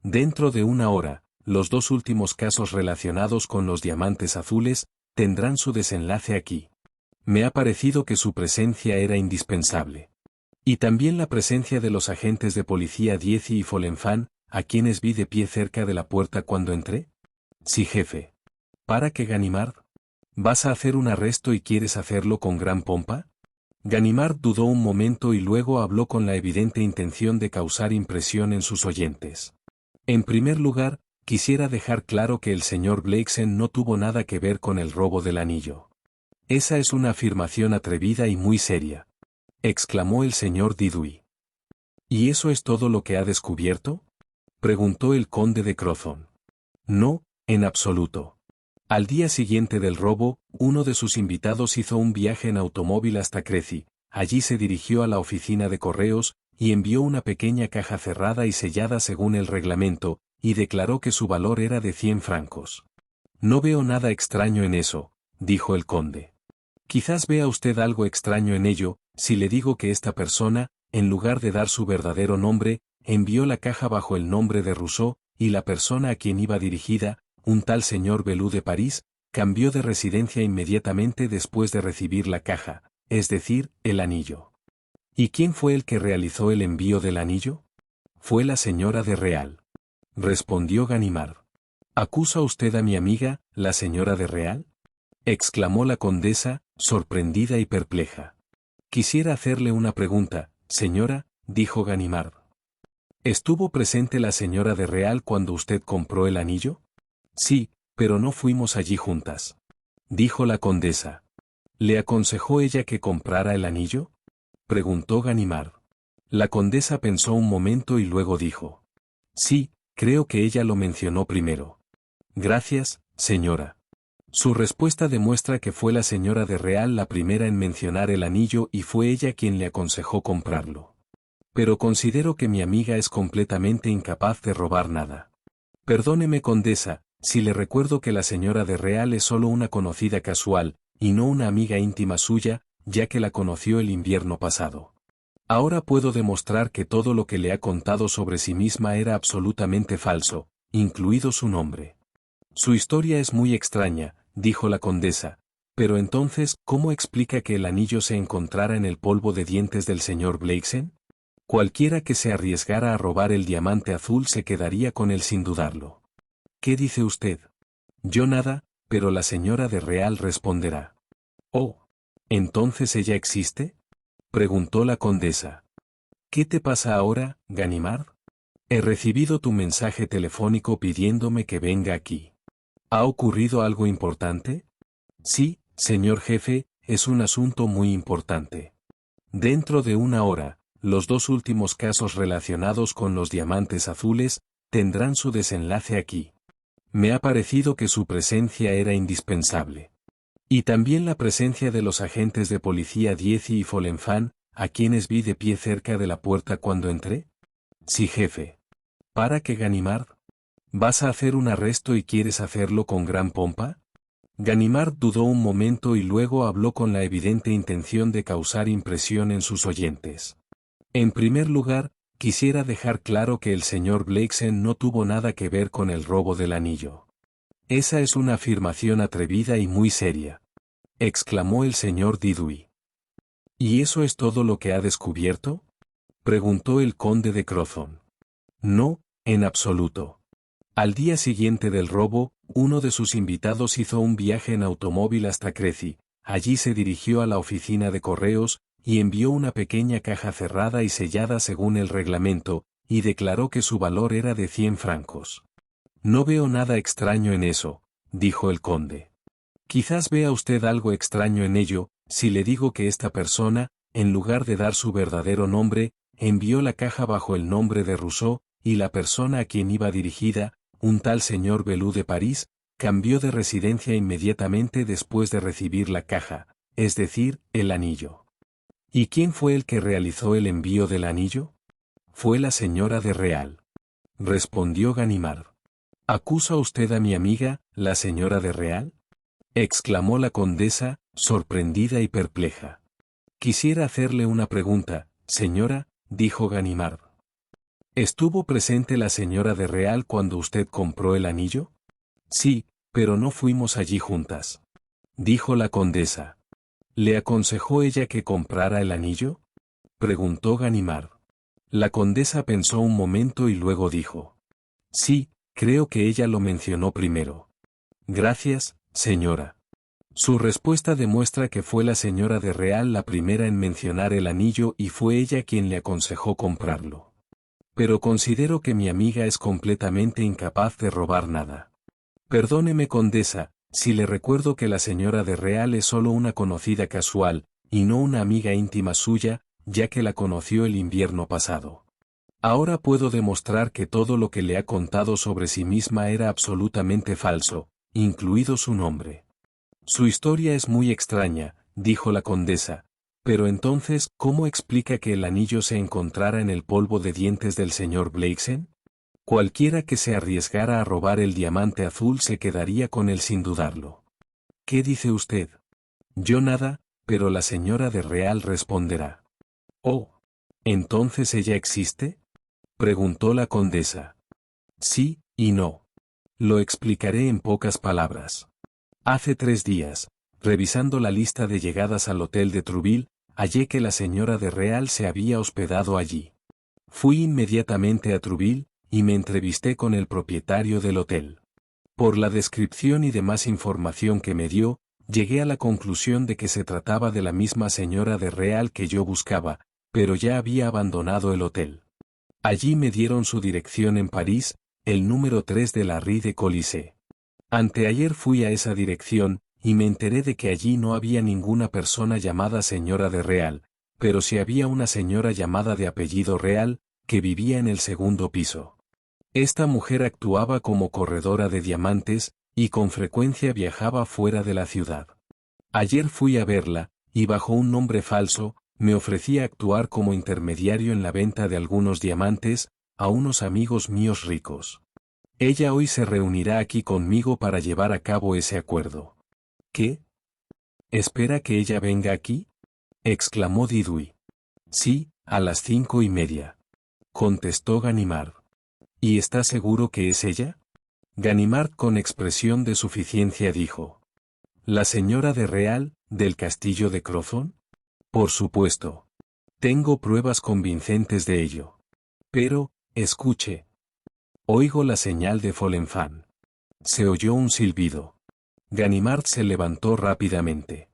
Dentro de 1 hora, los 2 últimos casos relacionados con los diamantes azules tendrán su desenlace aquí. Me ha parecido que su presencia era indispensable. Y también la presencia de los agentes de policía Diezi y Folenfant, a quienes vi de pie cerca de la puerta cuando entré». «Sí, jefe». «¿Para qué, Ganimard? ¿Vas a hacer un arresto y quieres hacerlo con gran pompa?» Ganimard dudó un momento y luego habló con la evidente intención de causar impresión en sus oyentes. «En primer lugar, quisiera dejar claro que el señor Blakeson no tuvo nada que ver con el robo del anillo». «Esa es una afirmación atrevida y muy seria», exclamó el señor Didouy. ¿Y eso es todo lo que ha descubierto? Preguntó el conde de Crozon. No, en absoluto. Al día siguiente del robo, uno de sus invitados hizo un viaje en automóvil hasta Crecy. Allí se dirigió a la oficina de correos, y envió una pequeña caja cerrada y sellada según el reglamento, y declaró que su valor era de 100 francos. No veo nada extraño en eso, dijo el conde. Quizás vea usted algo extraño en ello, si le digo que esta persona, en lugar de dar su verdadero nombre, envió la caja bajo el nombre de Rousseau, y la persona a quien iba dirigida, un tal señor Belú de París, cambió de residencia inmediatamente después de recibir la caja, es decir, el anillo. ¿Y quién fue el que realizó el envío del anillo? Fue la señora de Real. Respondió Ganimard. ¿Acusa usted a mi amiga, la señora de Real? Exclamó la condesa, sorprendida y perpleja. Quisiera hacerle una pregunta, señora, dijo Ganimard. ¿Estuvo presente la señora de Real cuando usted compró el anillo? Sí, pero no fuimos allí juntas. Dijo la condesa. ¿Le aconsejó ella que comprara el anillo? Preguntó Ganimard. La condesa pensó un momento y luego dijo. Sí, creo que ella lo mencionó primero. Gracias, señora. Su respuesta demuestra que fue la señora de Real la primera en mencionar el anillo y fue ella quien le aconsejó comprarlo. Pero considero que mi amiga es completamente incapaz de robar nada. Perdóneme, condesa, si le recuerdo que la señora de Real es solo una conocida casual, y no una amiga íntima suya, ya que la conoció el invierno pasado. Ahora puedo demostrar que todo lo que le ha contado sobre sí misma era absolutamente falso, incluido su nombre. Su historia es muy extraña, dijo la condesa, pero entonces, ¿cómo explica que el anillo se encontrara en el polvo de dientes del señor Blakeson? Cualquiera que se arriesgara a robar el diamante azul se quedaría con él sin dudarlo. ¿Qué dice usted? Yo nada, pero la señora de Real responderá. Oh, ¿entonces ella existe? Preguntó la condesa. ¿Qué te pasa ahora, Ganimard? He recibido tu mensaje telefónico pidiéndome que venga aquí. ¿Ha ocurrido algo importante? Sí, señor jefe, es un asunto muy importante. Dentro de una hora, los dos últimos casos relacionados con los diamantes azules tendrán su desenlace aquí. Me ha parecido que su presencia era indispensable. Y también la presencia de los agentes de policía Diezi y Folenfant, a quienes vi de pie cerca de la puerta cuando entré. Sí, jefe. ¿Para qué, Ganimard? ¿Vas a hacer un arresto y quieres hacerlo con gran pompa? Ganimard dudó un momento y luego habló con la evidente intención de causar impresión en sus oyentes. En primer lugar, quisiera dejar claro que el señor Blakeson no tuvo nada que ver con el robo del anillo. Esa es una afirmación atrevida y muy seria. Exclamó el señor Didouy. ¿Y eso es todo lo que ha descubierto? Preguntó el conde de Crozon. No, en absoluto. Al día siguiente del robo, uno de sus invitados hizo un viaje en automóvil hasta Crecy. Allí se dirigió a la oficina de correos, y envió una pequeña caja cerrada y sellada según el reglamento, y declaró que su valor era de 100 francos. No veo nada extraño en eso, dijo el conde. Quizás vea usted algo extraño en ello, si le digo que esta persona, en lugar de dar su verdadero nombre, envió la caja bajo el nombre de Rousseau, y la persona a quien iba dirigida, un tal señor Belú de París, cambió de residencia inmediatamente después de recibir la caja, es decir, el anillo. ¿Y quién fue el que realizó el envío del anillo? Fue la señora de Real. Respondió Ganimard. ¿Acusa usted a mi amiga, la señora de Real? Exclamó la condesa, sorprendida y perpleja. Quisiera hacerle una pregunta, señora, dijo Ganimard. ¿Estuvo presente la señora de Real cuando usted compró el anillo? Sí, pero no fuimos allí juntas. Dijo la condesa. ¿Le aconsejó ella que comprara el anillo? Preguntó Ganimard. La condesa pensó un momento y luego dijo. Sí, creo que ella lo mencionó primero. Gracias, señora. Su respuesta demuestra que fue la señora de Real la primera en mencionar el anillo y fue ella quien le aconsejó comprarlo. Pero considero que mi amiga es completamente incapaz de robar nada. Perdóneme, condesa, si le recuerdo que la señora de Real es solo una conocida casual, y no una amiga íntima suya, ya que la conoció el invierno pasado. Ahora puedo demostrar que todo lo que le ha contado sobre sí misma era absolutamente falso, incluido su nombre. Su historia es muy extraña, dijo la condesa, pero entonces, ¿cómo explica que el anillo se encontrara en el polvo de dientes del señor Blakeson? Cualquiera que se arriesgara a robar el diamante azul se quedaría con él sin dudarlo. ¿Qué dice usted? Yo nada, pero la señora de Real responderá. Oh, ¿entonces ella existe? Preguntó la condesa. Sí, y no. Lo explicaré en pocas palabras. Hace 3 días, revisando la lista de llegadas al hotel de Trouville, hallé que la señora de Real se había hospedado allí. Fui inmediatamente a Trouville, y me entrevisté con el propietario del hotel. Por la descripción y demás información que me dio, llegué a la conclusión de que se trataba de la misma señora de Real que yo buscaba, pero ya había abandonado el hotel. Allí me dieron su dirección en París, el número 3 de la Rue de Colisée. Anteayer fui a esa dirección, y me enteré de que allí no había ninguna persona llamada señora de Real, pero sí había una señora llamada de apellido Real, que vivía en el segundo piso. Esta mujer actuaba como corredora de diamantes, y con frecuencia viajaba fuera de la ciudad. Ayer fui a verla, y bajo un nombre falso, me ofrecía actuar como intermediario en la venta de algunos diamantes, a unos amigos míos ricos. Ella hoy se reunirá aquí conmigo para llevar a cabo ese acuerdo. ¿Qué? ¿Espera que ella venga aquí? Exclamó Didui. Sí, a las 5:30. Contestó Ganimard. ¿Y está seguro que es ella? Ganimard con expresión de suficiencia dijo. ¿La señora de Real, del castillo de Crozon? Por supuesto. Tengo pruebas convincentes de ello. Pero, escuche. Oigo la señal de Folenfant. Se oyó un silbido. Ganimard se levantó rápidamente.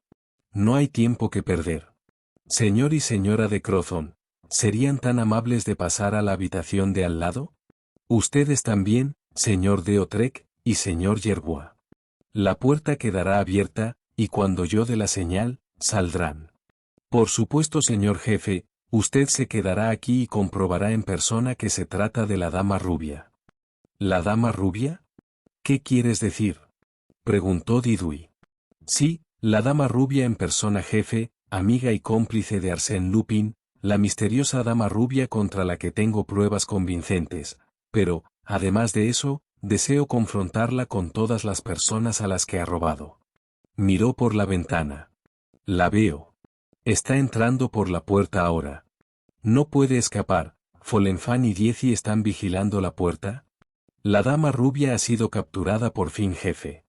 No hay tiempo que perder. Señor y señora de Crozon, ¿serían tan amables de pasar a la habitación de al lado? Ustedes también, señor de Autrec, y señor Gerbois. La puerta quedará abierta, y cuando yo dé la señal, saldrán. Por supuesto, señor jefe, usted se quedará aquí y comprobará en persona que se trata de la dama rubia. ¿La dama rubia? ¿Qué quieres decir? Preguntó Didui. Sí, la dama rubia en persona, jefe, amiga y cómplice de Arsène Lupin, la misteriosa dama rubia contra la que tengo pruebas convincentes, pero, además de eso, deseo confrontarla con todas las personas a las que ha robado. Miró por la ventana. La veo. Está entrando por la puerta ahora. No puede escapar. ¿Folenfant y Diezi están vigilando la puerta? La dama rubia ha sido capturada por fin, jefe.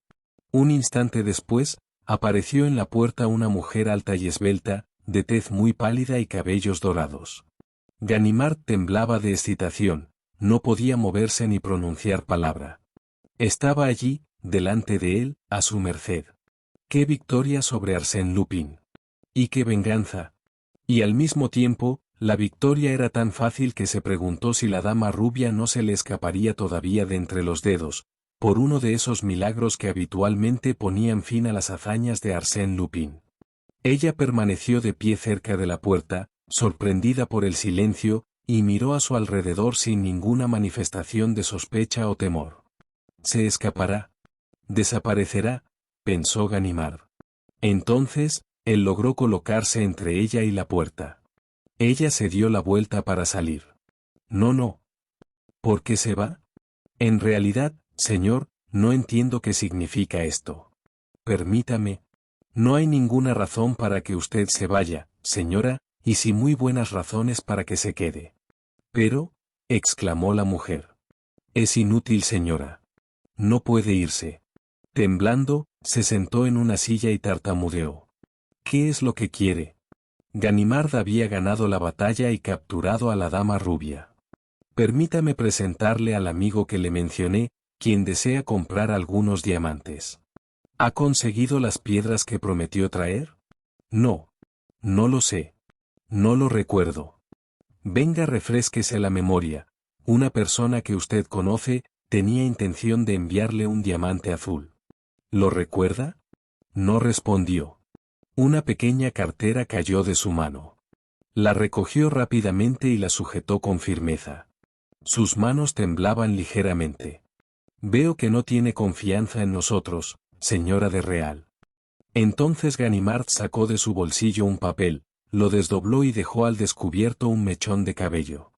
Un instante después, apareció en la puerta una mujer alta y esbelta, de tez muy pálida y cabellos dorados. Ganimard temblaba de excitación, no podía moverse ni pronunciar palabra. Estaba allí, delante de él, a su merced. ¡Qué victoria sobre Arsène Lupin! ¡Y qué venganza! Y al mismo tiempo, la victoria era tan fácil que se preguntó si la dama rubia no se le escaparía todavía de entre los dedos, por uno de esos milagros que habitualmente ponían fin a las hazañas de Arsène Lupin. Ella permaneció de pie cerca de la puerta, sorprendida por el silencio, y miró a su alrededor sin ninguna manifestación de sospecha o temor. Se escapará. Desaparecerá, pensó Ganimard. Entonces, él logró colocarse entre ella y la puerta. Ella se dio la vuelta para salir. No. ¿Por qué se va? En realidad, señor, no entiendo qué significa esto. Permítame. No hay ninguna razón para que usted se vaya, señora, y sí muy buenas razones para que se quede. Pero, exclamó la mujer. Es inútil, señora. No puede irse. Temblando, se sentó en una silla y tartamudeó. ¿Qué es lo que quiere? Ganimard había ganado la batalla y capturado a la dama rubia. Permítame presentarle al amigo que le mencioné, quien desea comprar algunos diamantes. ¿Ha conseguido las piedras que prometió traer? No. No lo sé. No lo recuerdo. Venga, refrésquese la memoria. Una persona que usted conoce, tenía intención de enviarle un diamante azul. ¿Lo recuerda? No respondió. Una pequeña cartera cayó de su mano. La recogió rápidamente y la sujetó con firmeza. Sus manos temblaban ligeramente. Veo que no tiene confianza en nosotros, señora de Real. Entonces Ganimard sacó de su bolsillo un papel, lo desdobló y dejó al descubierto un mechón de cabello.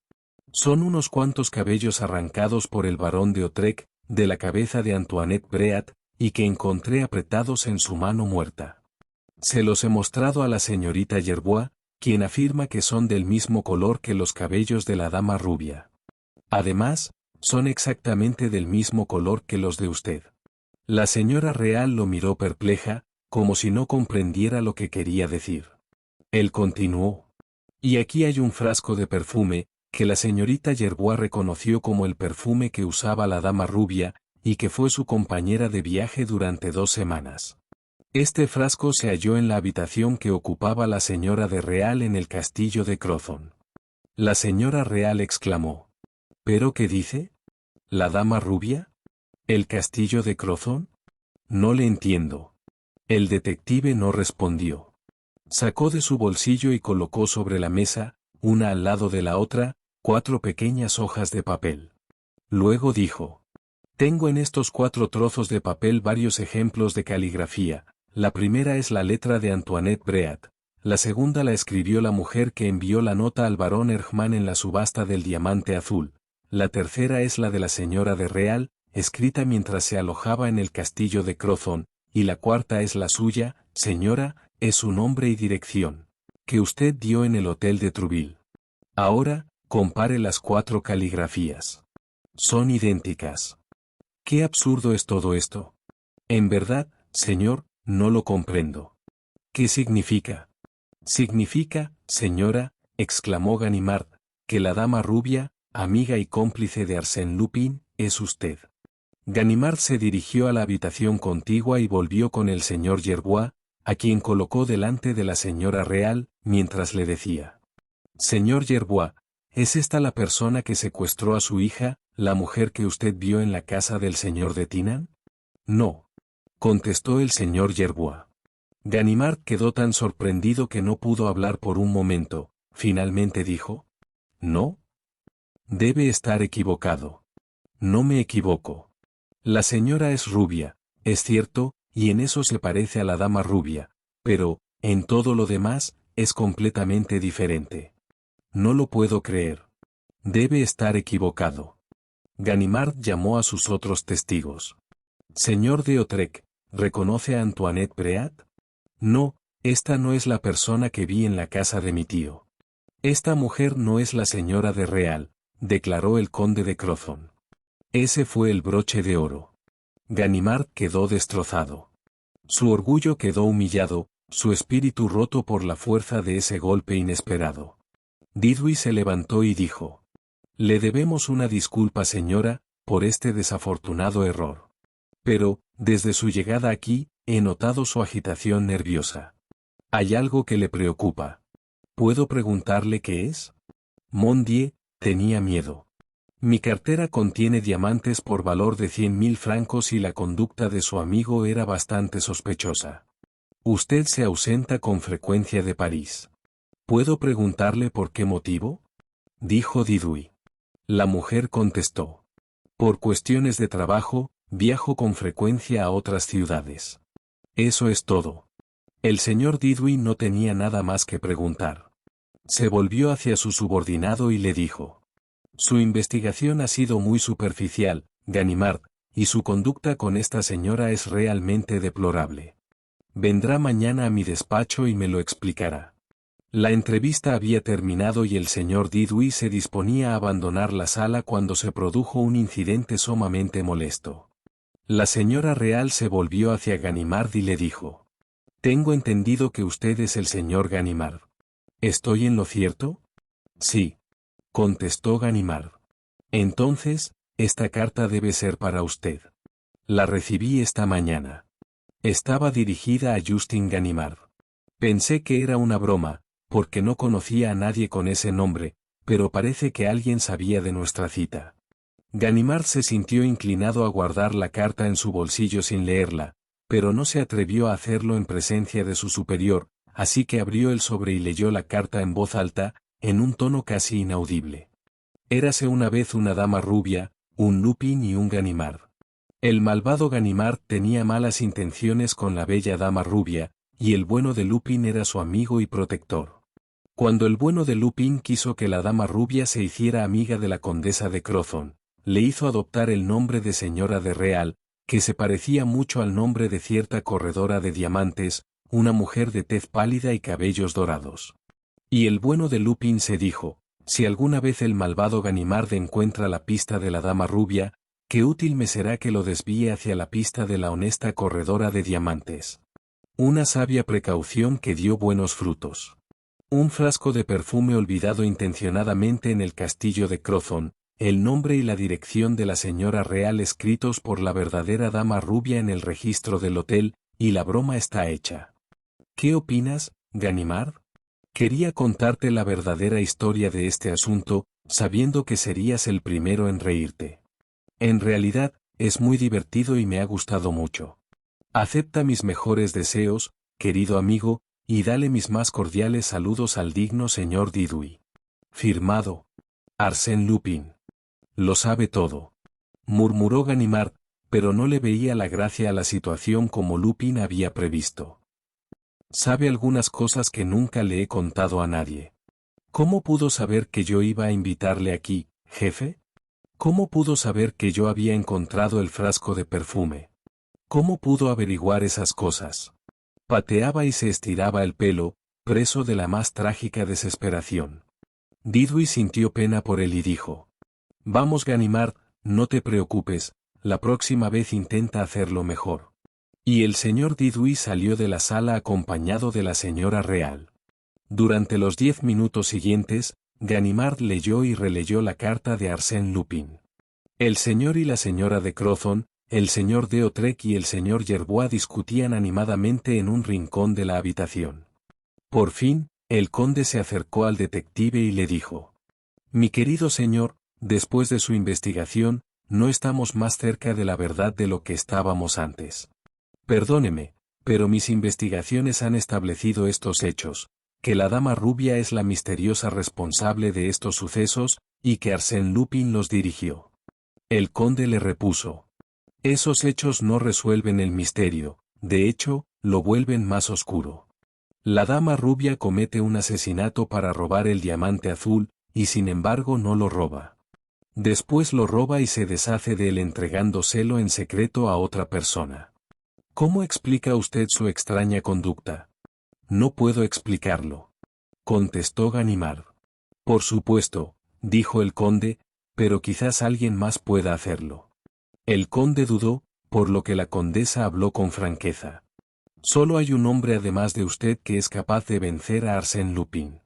Son unos cuantos cabellos arrancados por el barón de Autrec, de la cabeza de Antoinette Breat, y que encontré apretados en su mano muerta. Se los he mostrado a la señorita Gerbois, quien afirma que son del mismo color que los cabellos de la dama rubia. Además, son exactamente del mismo color que los de usted. La señora Real lo miró perpleja, como si no comprendiera lo que quería decir. Él continuó. Y aquí hay un frasco de perfume, que la señorita Gerbois reconoció como el perfume que usaba la dama rubia, y que fue su compañera de viaje durante 2 semanas. Este frasco se halló en la habitación que ocupaba la señora de Real en el castillo de Crozon. La señora Real exclamó. ¿Pero qué dice? ¿La dama rubia? ¿El castillo de Crozon? No le entiendo. El detective no respondió. Sacó de su bolsillo y colocó sobre la mesa, una al lado de la otra, 4 pequeñas hojas de papel. Luego dijo. Tengo en estos 4 trozos de papel varios ejemplos de caligrafía. La primera es la letra de Antoinette Breat. La segunda la escribió la mujer que envió la nota al barón Hergmann en la subasta del diamante azul. La tercera es la de la señora de Real, escrita mientras se alojaba en el castillo de Crozon, y la cuarta es la suya, señora, es su nombre y dirección, que usted dio en el hotel de Trouville. Ahora, compare las 4 caligrafías. Son idénticas. ¿Qué absurdo es todo esto? En verdad, señor, no lo comprendo. ¿Qué significa? Significa, señora, exclamó Ganimard, que la dama rubia, amiga y cómplice de Arsène Lupin, es usted. Ganimard se dirigió a la habitación contigua y volvió con el señor Gerbois, a quien colocó delante de la señora Real, mientras le decía. Señor Gerbois, ¿es esta la persona que secuestró a su hija, la mujer que usted vio en la casa del señor de Tinan? No. Contestó el señor Gerbois. Ganimard quedó tan sorprendido que no pudo hablar por un momento. Finalmente dijo. ¿No? Debe estar equivocado. No me equivoco. La señora es rubia, es cierto, y en eso se parece a la dama rubia, pero, en todo lo demás, es completamente diferente. No lo puedo creer. Debe estar equivocado. Ganimard llamó a sus otros testigos. Señor de Autrec, ¿reconoce a Antoinette Breat? No, esta no es la persona que vi en la casa de mi tío. Esta mujer no es la señora de Real, declaró el conde de Crozon. Ese fue el broche de oro. Ganimard quedó destrozado. Su orgullo quedó humillado, su espíritu roto por la fuerza de ese golpe inesperado. Didouy se levantó y dijo. Le debemos una disculpa, señora, por este desafortunado error. Pero, desde su llegada aquí, he notado su agitación nerviosa. ¿Hay algo que le preocupa? ¿Puedo preguntarle qué es? Mon Dieu, tenía miedo. Mi cartera contiene diamantes por valor de 100.000 francos y la conducta de su amigo era bastante sospechosa. Usted se ausenta con frecuencia de París. ¿Puedo preguntarle por qué motivo? Dijo Didouy. La mujer contestó. Por cuestiones de trabajo, viajo con frecuencia a otras ciudades. Eso es todo. El señor Didouy no tenía nada más que preguntar. Se volvió hacia su subordinado y le dijo. Su investigación ha sido muy superficial, Ganimard, y su conducta con esta señora es realmente deplorable. Vendrá mañana a mi despacho y me lo explicará. La entrevista había terminado y el señor Didouy se disponía a abandonar la sala cuando se produjo un incidente sumamente molesto. La señora Real se volvió hacia Ganimard y le dijo. Tengo entendido que usted es el señor Ganimard. ¿Estoy en lo cierto? Sí. Contestó Ganimard. Entonces, esta carta debe ser para usted. La recibí esta mañana. Estaba dirigida a Justin Ganimard. Pensé que era una broma, porque no conocía a nadie con ese nombre, pero parece que alguien sabía de nuestra cita. Ganimard se sintió inclinado a guardar la carta en su bolsillo sin leerla, pero no se atrevió a hacerlo en presencia de su superior, así que abrió el sobre y leyó la carta en voz alta, en un tono casi inaudible. Érase una vez una dama rubia, un Lupin y un Ganimard. El malvado Ganimard tenía malas intenciones con la bella dama rubia, y el bueno de Lupin era su amigo y protector. Cuando el bueno de Lupin quiso que la dama rubia se hiciera amiga de la condesa de Crozon, le hizo adoptar el nombre de señora de Real, que se parecía mucho al nombre de cierta corredora de diamantes, una mujer de tez pálida y cabellos dorados. Y el bueno de Lupin se dijo, si alguna vez el malvado Ganimard encuentra la pista de la dama rubia, qué útil me será que lo desvíe hacia la pista de la honesta corredora de diamantes. Una sabia precaución que dio buenos frutos. Un frasco de perfume olvidado intencionadamente en el castillo de Crozon, el nombre y la dirección de la señora Real escritos por la verdadera dama rubia en el registro del hotel, y la broma está hecha. ¿Qué opinas, Ganimard? Quería contarte la verdadera historia de este asunto, sabiendo que serías el primero en reírte. En realidad, es muy divertido y me ha gustado mucho. Acepta mis mejores deseos, querido amigo, y dale mis más cordiales saludos al digno señor Didui. Firmado. Arsène Lupin. Lo sabe todo. Murmuró Ganimard, pero no le veía la gracia a la situación como Lupin había previsto. Sabe algunas cosas que nunca le he contado a nadie. ¿Cómo pudo saber que yo iba a invitarle aquí, jefe? ¿Cómo pudo saber que yo había encontrado el frasco de perfume? ¿Cómo pudo averiguar esas cosas? Pateaba y se estiraba el pelo, preso de la más trágica desesperación. Didui sintió pena por él y dijo: Vamos, Ganimard, no te preocupes, la próxima vez intenta hacerlo mejor. Y el señor Didui salió de la sala acompañado de la señora Real. Durante los 10 minutos siguientes, Ganimard leyó y releyó la carta de Arsène Lupin. El señor y la señora de Crozon, el señor de Lautrec y el señor Gerbois discutían animadamente en un rincón de la habitación. Por fin, el conde se acercó al detective y le dijo: Mi querido señor, después de su investigación, no estamos más cerca de la verdad de lo que estábamos antes. Perdóneme, pero mis investigaciones han establecido estos hechos, que la dama rubia es la misteriosa responsable de estos sucesos, y que Arsène Lupin los dirigió. El conde le repuso: Esos hechos no resuelven el misterio, de hecho, lo vuelven más oscuro. La dama rubia comete un asesinato para robar el diamante azul, y sin embargo no lo roba. Después lo roba y se deshace de él entregándoselo en secreto a otra persona. ¿Cómo explica usted su extraña conducta? No puedo explicarlo, contestó Ganimard. Por supuesto, dijo el conde, pero quizás alguien más pueda hacerlo. El conde dudó, por lo que la condesa habló con franqueza. Solo hay un hombre además de usted que es capaz de vencer a Arsène Lupin.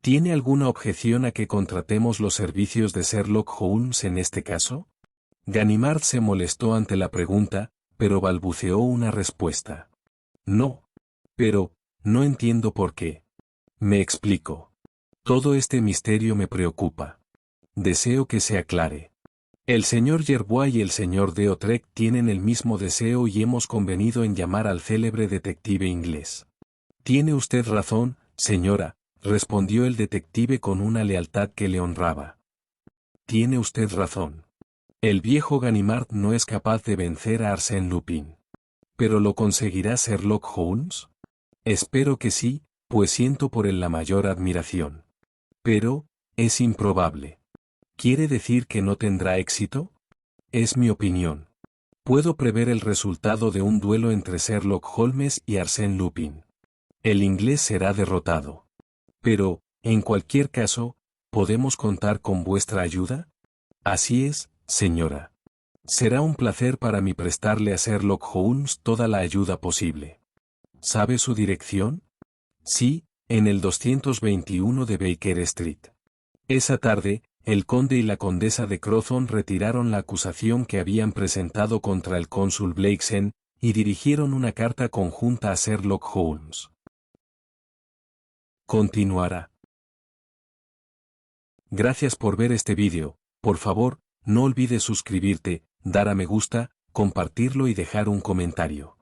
¿Tiene alguna objeción a que contratemos los servicios de Sherlock Holmes en este caso? Ganimard se molestó ante la pregunta, pero balbuceó una respuesta. No. Pero, no entiendo por qué. Me explico. Todo este misterio me preocupa. Deseo que se aclare. El señor Gerbois y el señor de Lautrec tienen el mismo deseo y hemos convenido en llamar al célebre detective inglés. Tiene usted razón, señora, respondió el detective con una lealtad que le honraba. Tiene usted razón. El viejo Ganimard no es capaz de vencer a Arsène Lupin. ¿Pero lo conseguirá Sherlock Holmes? Espero que sí, pues siento por él la mayor admiración. Pero, es improbable. ¿Quiere decir que no tendrá éxito? Es mi opinión. Puedo prever el resultado de un duelo entre Sherlock Holmes y Arsène Lupin. El inglés será derrotado. Pero, en cualquier caso, ¿podemos contar con vuestra ayuda? Así es, señora. Será un placer para mí prestarle a Sherlock Holmes toda la ayuda posible. ¿Sabe su dirección? Sí, en el 221 de Baker Street. Esa tarde, el conde y la condesa de Crozon retiraron la acusación que habían presentado contra el cónsul Blakeson, y dirigieron una carta conjunta a Sherlock Holmes. Continuará. Gracias por ver este vídeo. Por favor, no olvides suscribirte, dar a me gusta, compartirlo y dejar un comentario.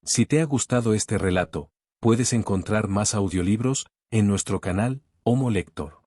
Si te ha gustado este relato, puedes encontrar más audiolibros en nuestro canal, Homo Lector.